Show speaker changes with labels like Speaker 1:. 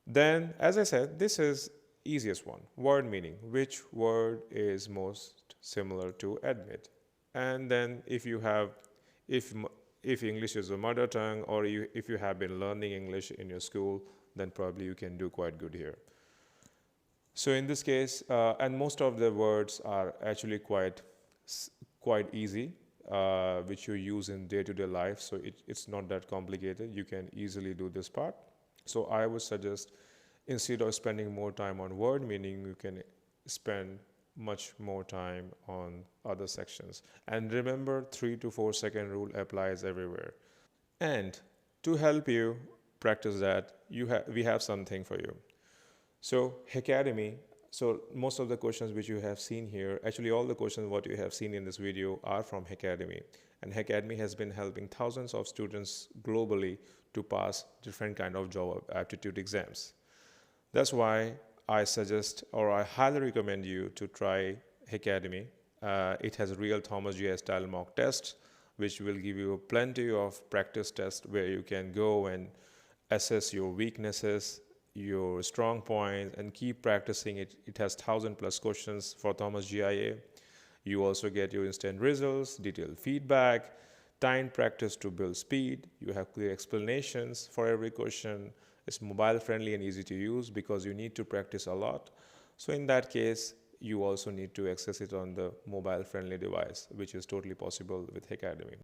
Speaker 1: Then, as I said, this is easiest one, word meaning. Which word is most similar to admit? And then if if English is a mother tongue, or if you have been learning English in your school, then probably you can do quite good here. So in this case, and most of the words are actually quite easy, which you use in day-to-day life. So it's not that complicated. You can easily do this part. So I would suggest, instead of spending more time on word meaning, you can spend much more time on other sections. And remember, 3 to 4 second rule applies everywhere. And to help you practice that, we have something for you. So Academy, so most of the questions which you have seen here, actually all the questions what you have seen in this video are from Academy. And Academy has been helping thousands of students globally to pass different kind of job aptitude exams. That's why I suggest, or I highly recommend you to try Academy. It has a real Thomas GIA style mock test, which will give you plenty of practice tests where you can go and assess your weaknesses, your strong points, and keep practicing it. It has 1,000+ questions for Thomas GIA. You also get your instant results, detailed feedback, timed practice to build speed. You have clear explanations for every question. It's mobile friendly and easy to use because you need to practice a lot. So in that case, you also need to access it on the mobile friendly device, which is totally possible with Academy.